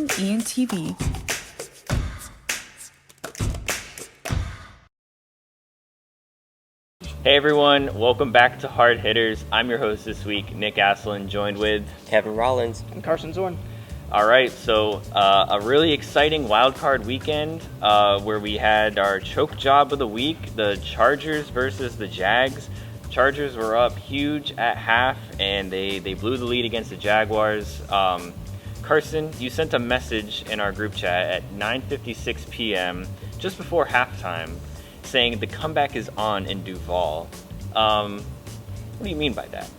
ENTV. Hey everyone, welcome back to Hard Hitters. I'm your host this week, Nick Asselin, joined with Kevin Rollins and Carson Zorn. All right, so a really exciting wildcard weekend where we had our choke job of the week, the Chargers versus the Jags. Chargers were up huge at half, and they blew the lead against the Jaguars. Carson, you sent a message in our group chat at 9:56 p.m., just before halftime, saying the comeback is on in Duval. What do you mean by that?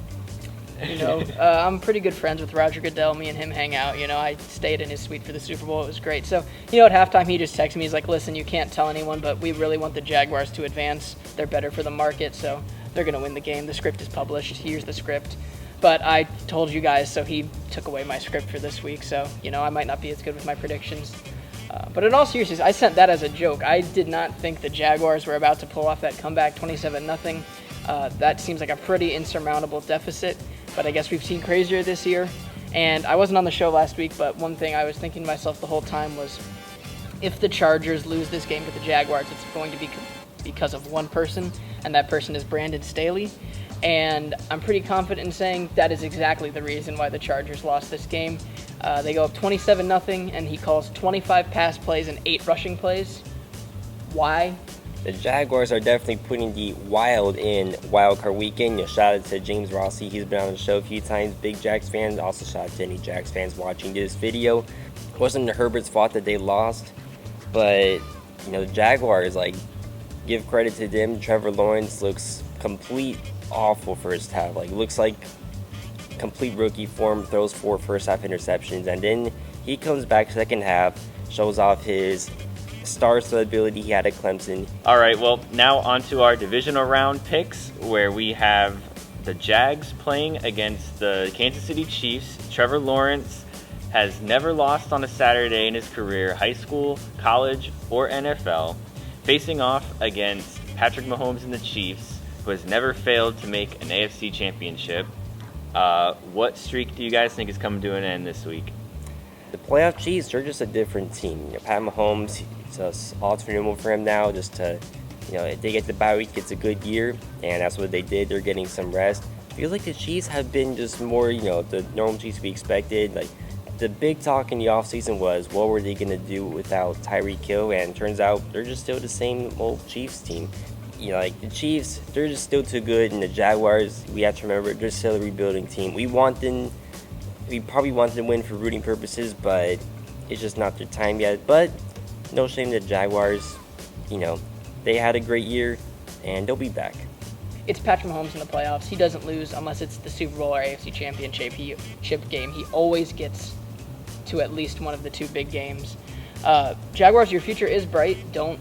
I'm pretty good friends with Roger Goodell. Me and him hang out. I stayed in his suite for the Super Bowl. It was great. So, at halftime, he just texted me. He's like, listen, you can't tell anyone, but we really want the Jaguars to advance. They're better for the market, so they're going to win the game. The script is published. Here's the script. But I told you guys, so he took away my script for this week. So, I might not be as good with my predictions. But in all seriousness, I sent that as a joke. I did not think the Jaguars were about to pull off that comeback 27-0. That seems like a pretty insurmountable deficit, but I guess we've seen crazier this year. And I wasn't on the show last week, but one thing I was thinking to myself the whole time was, if the Chargers lose this game to the Jaguars, it's going to be because of one person, and that person is Brandon Staley. And I'm pretty confident in saying that is exactly the reason why the Chargers lost this game. They go up 27-0, and he calls 25 pass plays and 8 rushing plays. Why? The Jaguars are definitely putting the wild in wildcard weekend. Shout out to James Rossi. He's been on the show a few times. Big Jags fans. Also shout out to any Jags fans watching this video. It wasn't the Herbert's fault that they lost, but the Jaguars, give credit to them. Trevor Lawrence looks complete awful first half. Looks like complete rookie form. Throws 4 first half interceptions, and then he comes back second half, shows off his star-studded ability he had at Clemson. All right, well, now on to our divisional round picks, where we have the Jags playing against the Kansas City Chiefs. Trevor Lawrence has never lost on a Saturday in his career, high school, college, or NFL, facing off against Patrick Mahomes and the Chiefs, who has never failed to make an AFC championship. What streak do you guys think is coming to an end this week? The playoff Chiefs, they're just a different team. Pat Mahomes, it's all too normal for him now. Just to, if they get the bye week, it's a good year, and that's what they did. They're getting some rest. I feel like the Chiefs have been just more, the normal Chiefs we expected. The big talk in the offseason was, what were they going to do without Tyreek Hill? And it turns out they're just still the same old Chiefs team. The Chiefs, they're just still too good, and the Jaguars, we have to remember, they're still a rebuilding team. We probably want them to win for rooting purposes, but it's just not their time yet. But no shame to the Jaguars. They had a great year, and they'll be back. It's Patrick Mahomes in the playoffs. He doesn't lose unless it's the Super Bowl or AFC Championship game. He always gets to at least one of the 2 big games. Jaguars, your future is bright. Don't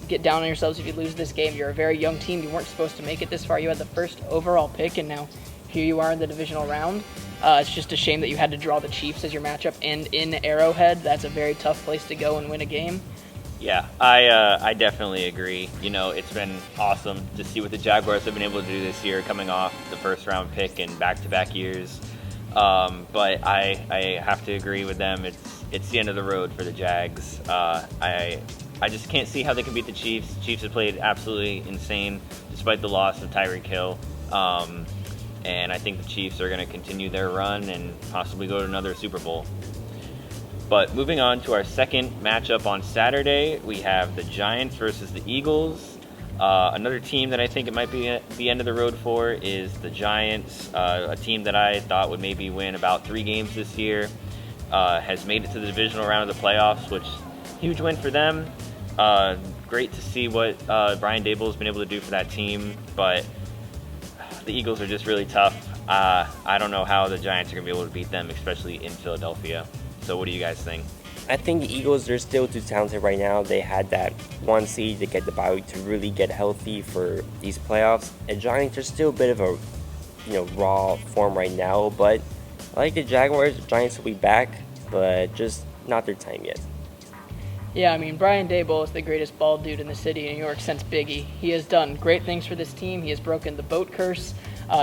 get down on yourselves if you lose this game. You're a very young team. You weren't supposed to make it this far. You had the first overall pick, and now here you are in the divisional round. It's just a shame that you had to draw the Chiefs as your matchup, and in Arrowhead, that's a very tough place to go and win a game. Yeah, I definitely agree. It's been awesome to see what the Jaguars have been able to do this year, coming off the first round pick in back-to-back years. But I have to agree with them. It's the end of the road for the Jags. I just can't see how they can beat the Chiefs. Chiefs have played absolutely insane despite the loss of Tyreek Hill. And I think the Chiefs are going to continue their run and possibly go to another Super Bowl. But moving on to our second matchup on Saturday, we have the Giants versus the Eagles. Another team that I think it might be the end of the road for is the Giants, a team that I thought would maybe win about 3 games this year. Has made it to the divisional round of the playoffs, which huge win for them. Great to see what Brian Dable has been able to do for that team, but the Eagles are just really tough. I don't know how the Giants are going to be able to beat them, especially in Philadelphia. So what do you guys think? I think the Eagles, they're still too talented right now. They had that 1 seed to get the bye week to really get healthy for these playoffs. And Giants are still a bit of a raw form right now, but I like the Jaguars. The Giants will be back, but just not their time yet. Yeah, Brian Daboll is the greatest bald dude in the city of New York since Biggie. He has done great things for this team. He has broken the boat curse.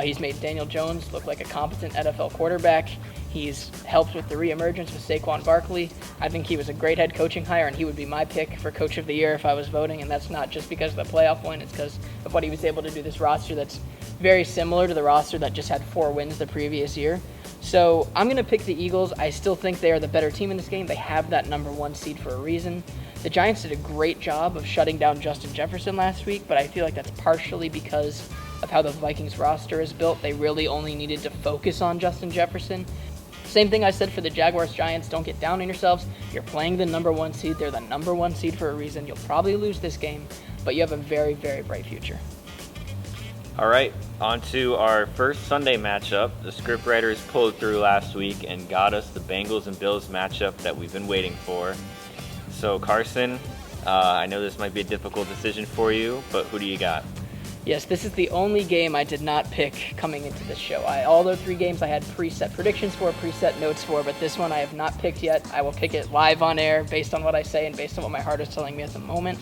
He's made Daniel Jones look like a competent NFL quarterback. He's helped with the reemergence with Saquon Barkley. I think he was a great head coaching hire, and he would be my pick for Coach of the Year if I was voting, and that's not just because of the playoff win. It's because of what he was able to do this roster that's very similar to the roster that just had 4 wins the previous year. So I'm going to pick the Eagles. I still think they are the better team in this game. They have that number 1 seed for a reason. The Giants did a great job of shutting down Justin Jefferson last week, but I feel like that's partially because of how the Vikings roster is built. They really only needed to focus on Justin Jefferson. Same thing I said for the Jaguars Giants. Don't get down on yourselves. You're playing the number 1 seed. They're the number 1 seed for a reason. You'll probably lose this game, but you have a very, very bright future. All right, on to our first Sunday matchup. The scriptwriters pulled through last week and got us the Bengals and Bills matchup that we've been waiting for. So Carson, I know this might be a difficult decision for you, but who do you got? Yes, this is the only game I did not pick coming into this show. All those 3 games I had preset predictions for, preset notes for, but this one I have not picked yet. I will pick it live on air based on what I say and based on what my heart is telling me at the moment.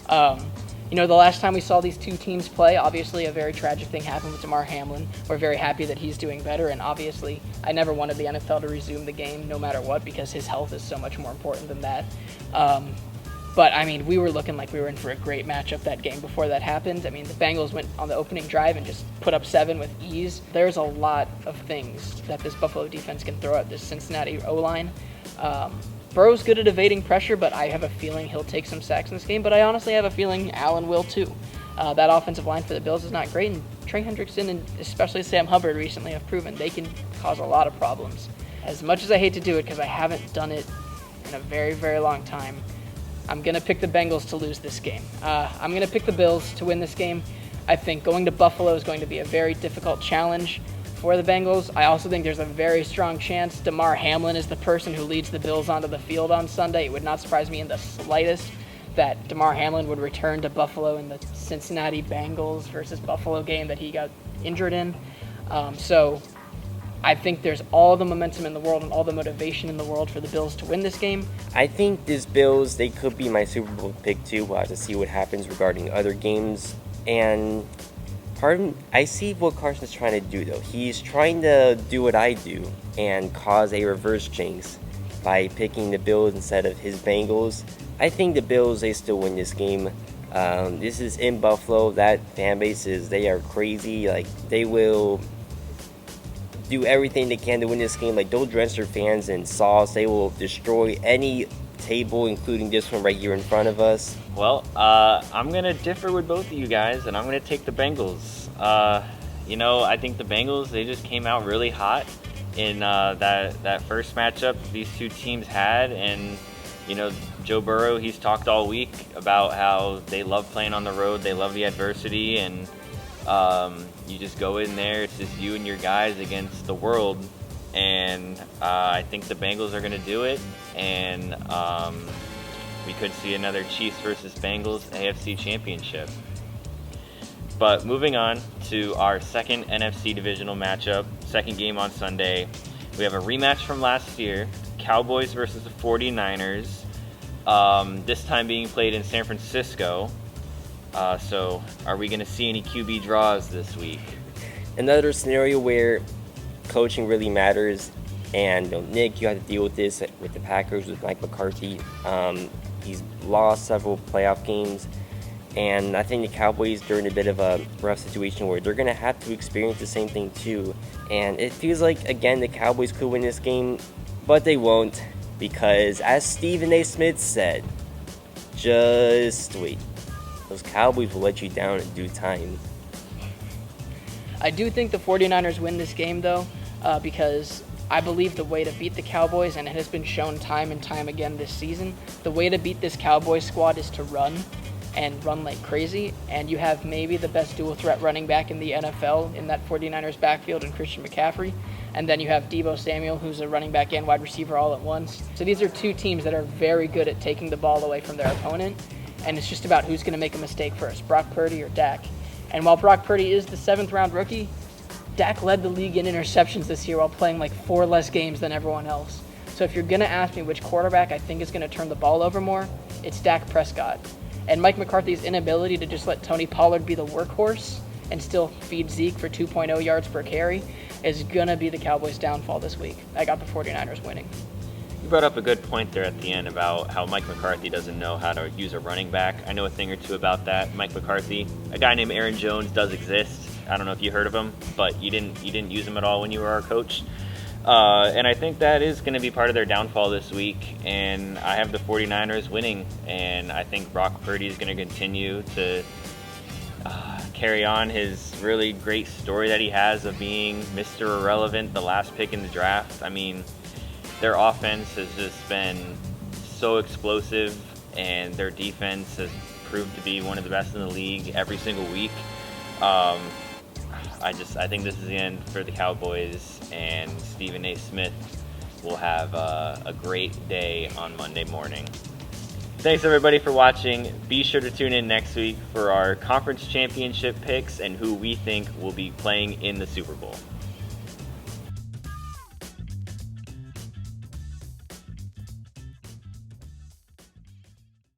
The last time we saw these 2 teams play, obviously a very tragic thing happened with Damar Hamlin. We're very happy that he's doing better, and obviously I never wanted the NFL to resume the game no matter what because his health is so much more important than that. But, we were looking like we were in for a great matchup that game before that happened. The Bengals went on the opening drive and just put up 7 with ease. There's a lot of things that this Buffalo defense can throw at this Cincinnati O-line. Burrow's good at evading pressure, but I have a feeling he'll take some sacks in this game. But I honestly have a feeling Allen will too. That offensive line for the Bills is not great, and Trey Hendrickson and especially Sam Hubbard recently have proven they can cause a lot of problems. As much as I hate to do it because I haven't done it in a very, very long time, I'm going to pick the Bengals to lose this game. I'm going to pick the Bills to win this game. I think going to Buffalo is going to be a very difficult challenge for the Bengals. I also think there's a very strong chance Damar Hamlin is the person who leads the Bills onto the field on Sunday. It would not surprise me in the slightest that Damar Hamlin would return to Buffalo in the Cincinnati Bengals versus Buffalo game that he got injured in. So I think there's all the momentum in the world and all the motivation in the world for the Bills to win this game. I think this Bills, they could be my Super Bowl pick too. We'll have to see what happens regarding other games. And I see what Carson's trying to do, though. He's trying to do what I do and cause a reverse jinx by picking the Bills instead of his Bengals. I think the Bills, they still win this game. This is in Buffalo. That fan base they are crazy. They will do everything they can to win this game. They'll drench their fans in sauce. They will destroy any table, including this one right here in front of us. Well, I'm going to differ with both of you guys, and I'm going to take the Bengals. I think the Bengals, they just came out really hot in that first matchup these 2 teams had, and, Joe Burrow, he's talked all week about how they love playing on the road, they love the adversity, and you just go in there, it's just you and your guys against the world, and I think the Bengals are going to do it, and we could see another Chiefs versus Bengals AFC Championship. But moving on to our second NFC divisional matchup, second game on Sunday, we have a rematch from last year, Cowboys versus the 49ers, this time being played in San Francisco. So are we going to see any QB draws this week? Another scenario where coaching really matters. And Nick, you have to deal with this with the Packers with Mike McCarthy. He's lost several playoff games. And I think the Cowboys are in a bit of a rough situation where they're going to have to experience the same thing too. And it feels like, again, the Cowboys could win this game, but they won't. Because as Stephen A. Smith said, just wait. Those Cowboys will let you down in due time. I do think the 49ers win this game, though, because I believe the way to beat the Cowboys, and it has been shown time and time again this season, the way to beat this Cowboys squad is to run and run like crazy. And you have maybe the best dual threat running back in the NFL in that 49ers backfield in Christian McCaffrey. And then you have Deebo Samuel, who's a running back and wide receiver all at once. So these are 2 teams that are very good at taking the ball away from their opponent. And it's just about who's going to make a mistake first, Brock Purdy or Dak. And while Brock Purdy is the 7th-round rookie, Dak led the league in interceptions this year while playing 4 less games than everyone else. So if you're going to ask me which quarterback I think is going to turn the ball over more, it's Dak Prescott. And Mike McCarthy's inability to just let Tony Pollard be the workhorse and still feed Zeke for 2.0 yards per carry, is going to be the Cowboys' downfall this week. I got the 49ers winning. You brought up a good point there at the end about how Mike McCarthy doesn't know how to use a running back. I know a thing or two about that. Mike McCarthy, a guy named Aaron Jones does exist. I don't know if you heard of him, but you didn't use him at all when you were our coach. And I think that is going to be part of their downfall this week. And I have the 49ers winning. And I think Brock Purdy is going to continue to carry on his really great story that he has of being Mr. Irrelevant, the last pick in the draft. I mean, their offense has just been so explosive, and their defense has proved to be one of the best in the league every single week. I think this is the end for the Cowboys, and Stephen A. Smith will have a great day on Monday morning. Thanks everybody for watching. Be sure to tune in next week for our conference championship picks and who we think will be playing in the Super Bowl.